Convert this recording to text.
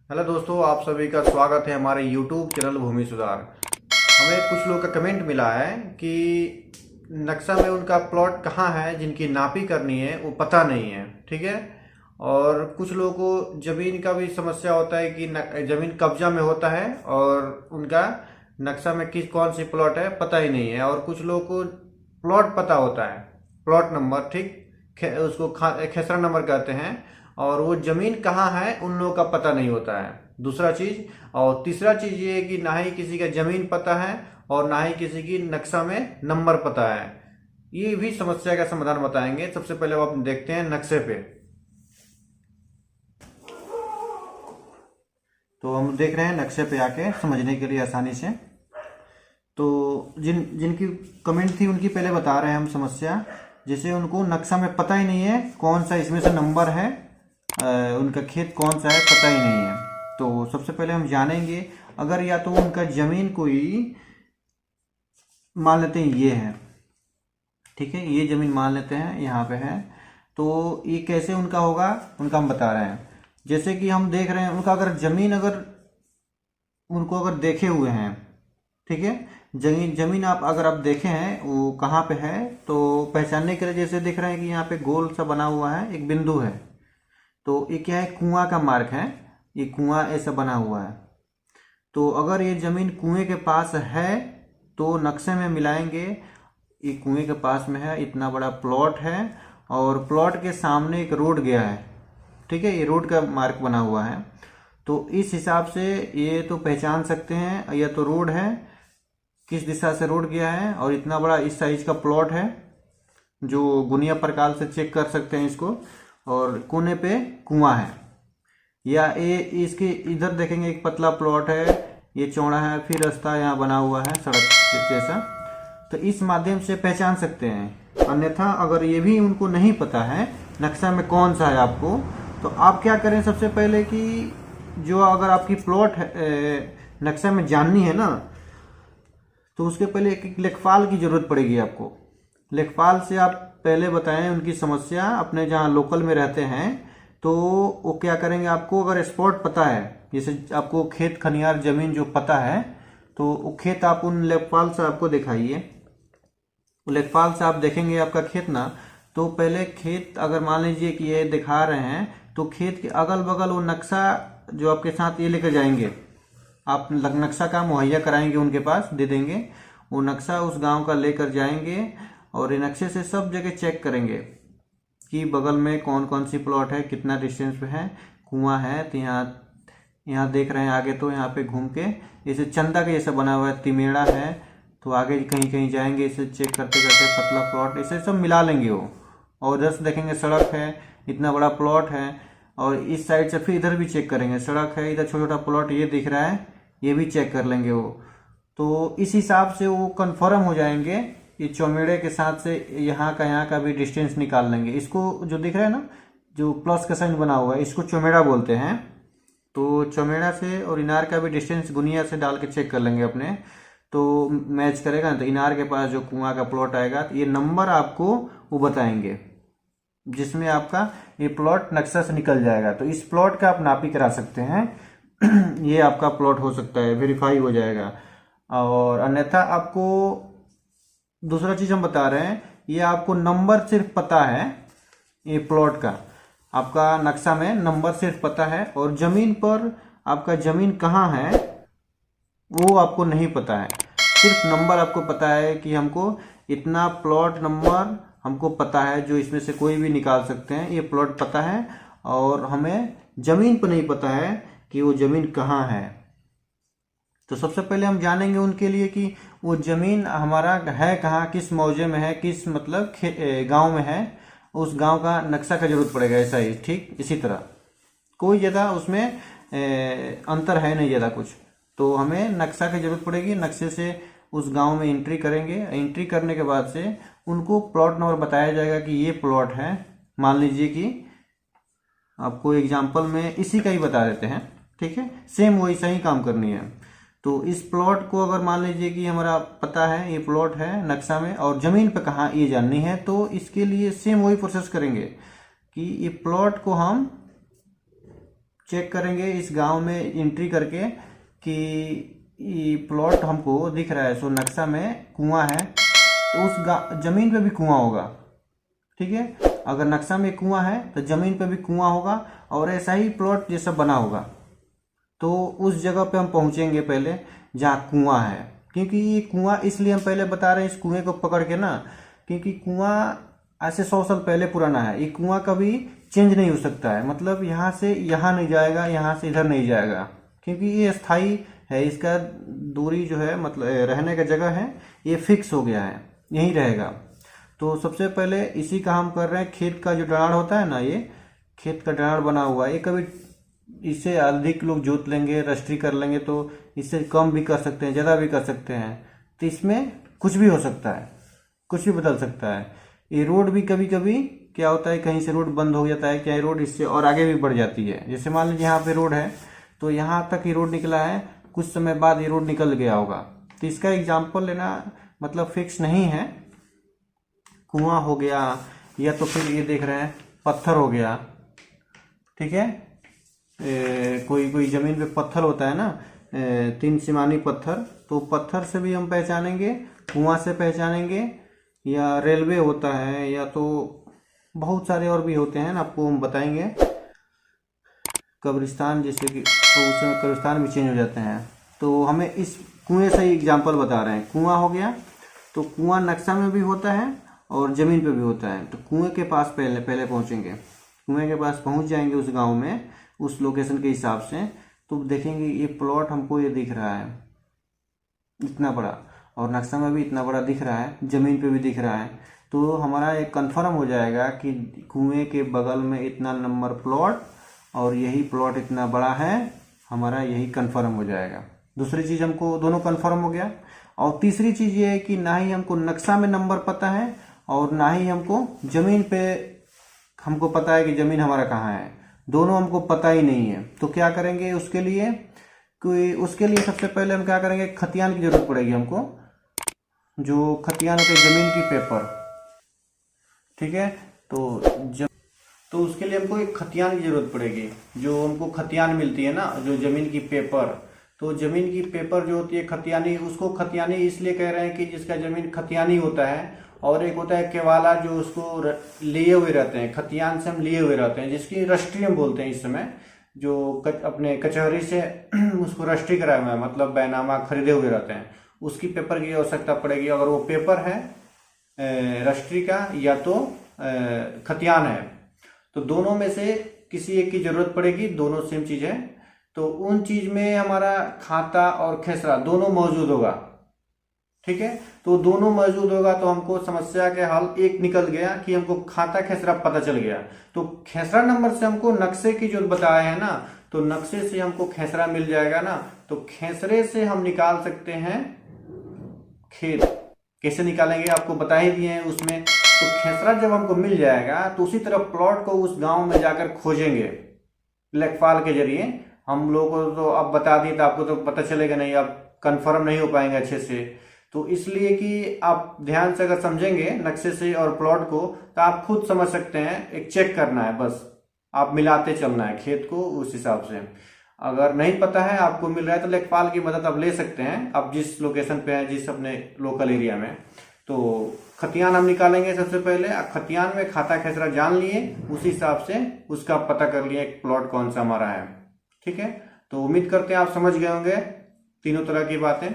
Hello दोस्तों, आप सभी का स्वागत है हमारे YouTube चैनल भूमि सुधार। हमें कुछ लोग का कमेंट मिला है कि नक्शा में उनका प्लॉट कहाँ है, जिनकी नापी करनी है वो पता नहीं है। ठीक है। और कुछ लोगों को ज़मीन का भी समस्या होता है कि ज़मीन कब्जा में होता है और उनका नक्शा में किस कौन सी प्लॉट है पता ही नहीं है। और कुछ लोगों को प्लॉट पता होता है, प्लॉट नंबर, ठीक, उसको खेसरा नंबर कहते हैं, और वो जमीन कहाँ है उन लोगों का पता नहीं होता है। दूसरा चीज। और तीसरा चीज ये है कि ना ही किसी का जमीन पता है और ना ही किसी की नक्शा में नंबर पता है। ये भी समस्या का समाधान बताएंगे। सबसे पहले वो आप देखते हैं नक्शे पे। तो हम देख रहे हैं नक्शे पे आके समझने के लिए आसानी से। तो जिनकी कमेंट थी उनकी पहले बता रहे हैं हम समस्या। जैसे उनको नक्शा में पता ही नहीं है कौन सा इसमें से नंबर है, उनका खेत कौन सा है पता ही नहीं है। तो सबसे पहले हम जानेंगे, अगर या तो उनका जमीन कोई मान लेते हैं ये है, ठीक है, ये जमीन मान लेते हैं यहाँ पे है, तो ये कैसे उनका होगा उनका हम बता रहे हैं। जैसे कि हम देख रहे हैं उनका अगर जमीन उनको अगर देखे हुए हैं, ठीक है, जमीन जमीन अगर आप देखे हैं वो कहाँ पे है, तो पहचानने के लिए जैसे देख रहे हैं कि यहाँ पे गोल सा बना हुआ है, एक बिंदु है, तो ये क्या है, कुआं का मार्क है, ये कुआं ऐसा बना हुआ है। तो अगर ये जमीन कुएं के पास है तो नक्शे में मिलाएंगे, ये कुएं के पास में है, इतना बड़ा प्लॉट है और प्लॉट के सामने एक रोड गया है, ठीक है, ये रोड का मार्क बना हुआ है। तो इस हिसाब से ये तो पहचान सकते हैं यह तो रोड है, किस दिशा से रोड गया है, और इतना बड़ा इस साइज का प्लॉट है जो गुनिया प्रकार से चेक कर सकते हैं इसको, और कोने पे कुआं है। या ये इसके इधर देखेंगे एक पतला प्लॉट है, ये चौड़ा है, फिर रास्ता यहाँ बना हुआ है सड़क जैसा, तो इस माध्यम से पहचान सकते हैं। अन्यथा अगर ये भी उनको नहीं पता है नक्शा में कौन सा है आपको, तो आप क्या करें, सबसे पहले कि जो अगर आपकी प्लॉट नक्शा में जाननी है ना, तो उसके पहले एक लेखपाल की जरूरत पड़ेगी आपको। लेखपाल से आप पहले बताएं उनकी समस्या, अपने जहाँ लोकल में रहते हैं, तो वो क्या करेंगे, आपको अगर स्पॉट पता है, जैसे आपको खेत खनियार जमीन जो पता है, तो वो खेत आप उन लेखपाल साहब को दिखाइए। लेखपाल साहब देखेंगे आपका खेत ना, तो पहले खेत अगर मान लीजिए कि ये दिखा रहे हैं, तो खेत के अगल बगल वो नक्शा जो आपके साथ ये लेकर जाएंगे, आप नक्शा का मुहैया कराएंगे, उनके पास दे देंगे, वो नक्शा उस गांव का लेकर जाएंगे और ये नक्शे से सब जगह चेक करेंगे कि बगल में कौन कौन सी प्लॉट है, कितना डिस्टेंस पे है, कुआं है, तो यहाँ देख रहे हैं आगे, तो यहाँ पे घूम के जैसे चंदा का जैसा बना हुआ है, तिमेड़ा है, तो आगे कहीं कहीं जाएंगे, इसे चेक करते करते पतला प्लॉट इसे सब मिला लेंगे वो। और इधर से देखेंगे सड़क है, इतना बड़ा प्लॉट है, और इस साइड से फिर इधर भी चेक करेंगे, सड़क है, इधर छोटा छोटा प्लॉट ये दिख रहा है, ये भी चेक कर लेंगे वो। तो इस हिसाब से वो कंफर्म हो जाएंगे। ये चौमेड़े के साथ से यहाँ का भी डिस्टेंस निकाल लेंगे। इसको जो दिख रहा है ना, जो प्लस का साइन बना हुआ है, इसको चौमेड़ा बोलते हैं। तो चौमेड़ा से और इनार का भी डिस्टेंस गुनिया से डाल के चेक कर लेंगे अपने, तो मैच करेगा ना, तो इनार के पास जो कुआं का प्लॉट आएगा, तो ये नंबर आपको वो बताएंगे जिसमें आपका ये प्लॉट नक्शा से निकल जाएगा। तो इस प्लॉट का आप नापी करा सकते हैं ये आपका प्लॉट हो सकता है, वेरीफाई हो जाएगा। और अन्यथा आपको दूसरा चीज हम बता रहे हैं, ये आपको नंबर सिर्फ पता है, ये प्लॉट का आपका नक्शा में नंबर सिर्फ पता है, और जमीन पर आपका जमीन कहाँ है वो आपको नहीं पता है। सिर्फ नंबर आपको पता है कि हमको इतना प्लॉट नंबर हमको पता है, जो इसमें से कोई भी निकाल सकते हैं, ये प्लॉट पता है, और हमें जमीन पर नहीं पता है कि वो जमीन कहाँ है। तो सबसे पहले हम जानेंगे उनके लिए कि वो जमीन हमारा है कहाँ, किस मौजे में है, किस मतलब गांव में है, उस गांव का नक्शा का जरूरत पड़ेगा। ऐसा ही ठीक इसी तरह कोई ज़्यादा उसमें अंतर है नहीं ज़्यादा कुछ, तो हमें नक्शा की जरूरत पड़ेगी। नक्शे से उस गांव में एंट्री करेंगे, एंट्री करने के बाद से उनको प्लॉट नंबर बताया जाएगा कि ये प्लॉट है। मान लीजिए कि आपको एग्जाम्पल में इसी का ही बता देते हैं, ठीक है, सेम वैसा ही काम करनी है। तो इस प्लॉट को अगर मान लीजिए कि हमारा पता है ये प्लॉट है नक्शा में, और जमीन पे कहाँ ये जाननी है, तो इसके लिए सेम वही प्रोसेस करेंगे कि ये प्लॉट को हम चेक करेंगे इस गांव में एंट्री करके कि ये प्लॉट हमको दिख रहा है, सो नक्शा में कुआं है, तो उस जमीन पे भी कुआं होगा। ठीक है, अगर नक्शा में कुआं है तो जमीन पे भी कुआं होगा और ऐसा ही प्लॉट जैसा बना होगा। तो उस जगह पे हम पहुंचेंगे पहले जहाँ कुआं है, क्योंकि ये कुआं इसलिए हम पहले बता रहे हैं इस कुएं को पकड़ के ना, क्योंकि कुआं आज से 100 साल पहले पुराना है। ये कुआं कभी चेंज नहीं हो सकता है, मतलब यहाँ से यहाँ नहीं जाएगा, यहाँ से इधर नहीं जाएगा, क्योंकि ये स्थायी है। इसका दूरी जो है, मतलब रहने का जगह है, ये फिक्स हो गया है, यहीं रहेगा। तो सबसे पहले इसी का हम कर रहे हैं। खेत का जो डाढ़ होता है ना, ये खेत का डाढ़ बना हुआ है, ये कभी इससे अधिक लोग जोत लेंगे, रजिस्ट्री कर लेंगे, तो इससे कम भी कर सकते हैं, ज़्यादा भी कर सकते हैं। तो इसमें कुछ भी हो सकता है, कुछ भी बदल सकता है। ये रोड भी कभी कभी क्या होता है, कहीं से रोड बंद हो जाता है, क्या ये रोड इससे और आगे भी बढ़ जाती है। जैसे मान लीजिए यहाँ पे रोड है, तो यहाँ तक ये रोड निकला है, कुछ समय बाद ये रोड निकल गया होगा। तो इसका एग्जाम्पल लेना मतलब फिक्स नहीं है। कुआं हो गया, या तो फिर ये देख रहे हैं पत्थर हो गया। ठीक है, कोई कोई जमीन पे पत्थर होता है ना, 3 सिमानी पत्थर, तो पत्थर से भी हम पहचानेंगे, कुआं से पहचानेंगे, या रेलवे होता है, या तो बहुत सारे और भी होते हैं ना, आपको हम बताएंगे। कब्रिस्तान, जैसे कि तो उस समय कब्रिस्तान भी चेंज हो जाते हैं। तो हमें इस कुएं से ही एग्जाम्पल बता रहे हैं। कुआं हो गया, तो कुआं नक्शा में भी होता है और जमीन पे भी होता है। तो कुएं के पास पहले पहले पहुंचेंगे, कुएं के पास पहुंच जाएंगे उस गांव में, उस लोकेशन के हिसाब से। तो देखेंगे ये प्लॉट हमको ये दिख रहा है इतना बड़ा, और नक्शा में भी इतना बड़ा दिख रहा है, जमीन पे भी दिख रहा है। तो हमारा एक कंफर्म हो जाएगा कि कुएं के बगल में इतना नंबर प्लॉट और यही प्लॉट इतना बड़ा है, हमारा यही कंफर्म हो जाएगा। दूसरी चीज़, हमको दोनों कंफर्म हो गया। और तीसरी चीज़ ये है कि ना ही हमको नक्शा में नंबर पता है और ना ही हमको ज़मीन पे हमको पता है कि ज़मीन हमारा कहाँ है, दोनों हमको पता ही नहीं है। तो क्या करेंगे उसके लिए, उसके लिए सबसे पहले हम क्या करेंगे, खतियान की ज़रूरत पड़ेगी हमको, जो खतियान होते हैं ज़मीन की पेपर। ठीक है, तो उसके लिए हमको एक खतियान की ज़रूरत पड़ेगी, जो हमको खतियान मिलती है ना, जो ज़मीन की पेपर। तो ज़मीन की पेपर जो होती है खतियानी, उसको खतियानी इसलिए कह रहे हैं कि जिसका ज़मीन खतियानी होता है, और एक होता है केवाला जो उसको लिए हुए रहते हैं, खतियान से हम लिए हुए रहते हैं, जिसकी रजिस्ट्री हम बोलते हैं इस समय, जो अपने कचहरी से उसको रजिस्ट्री कराए हुए हैं, मतलब बैनामा खरीदे हुए रहते हैं, उसकी पेपर की आवश्यकता पड़ेगी। अगर वो पेपर है रजिस्ट्री का या तो खतियान है, तो दोनों में से किसी एक की जरूरत पड़ेगी, दोनों सेम चीज है। तो उन चीज में हमारा खाता और खेसरा दोनों मौजूद होगा। ठीक है, तो दोनों मौजूद होगा तो हमको समस्या के हल एक निकल गया कि हमको खाता खेसरा पता चल गया। तो खेसरा नंबर से हमको नक्शे की जो बताया है ना, तो नक्शे से हमको खेसरा मिल जाएगा ना, तो खेसरे से हम निकाल सकते हैं खेत। कैसे निकालेंगे आपको बता ही दिए हैं उसमें। तो खेसरा जब हमको मिल जाएगा तो उसी तरह प्लॉट को उस गांव में जाकर खोजेंगे लेखपाल के जरिए। हम लोगों को तो अब बता दिए तो आपको तो पता चलेगा नहीं, आप कंफर्म नहीं हो पाएंगे अच्छे से। तो इसलिए कि आप ध्यान से अगर समझेंगे नक्शे से और प्लॉट को, तो आप खुद समझ सकते हैं। एक चेक करना है, बस आप मिलाते चलना है खेत को उस हिसाब से। अगर नहीं पता है, आपको मिल रहा है, तो लेखपाल की मदद आप ले सकते हैं, आप जिस लोकेशन पे हैं, जिस अपने लोकल एरिया में। तो खतियान हम निकालेंगे सबसे पहले। खतियान में खाता खेसरा जान लिए, उसी हिसाब से उसका पता कर लिए प्लॉट कौन सा हमारा है। ठीक है, तो उम्मीद करते हैं आप समझ गए होंगे तीनों तरह की बातें।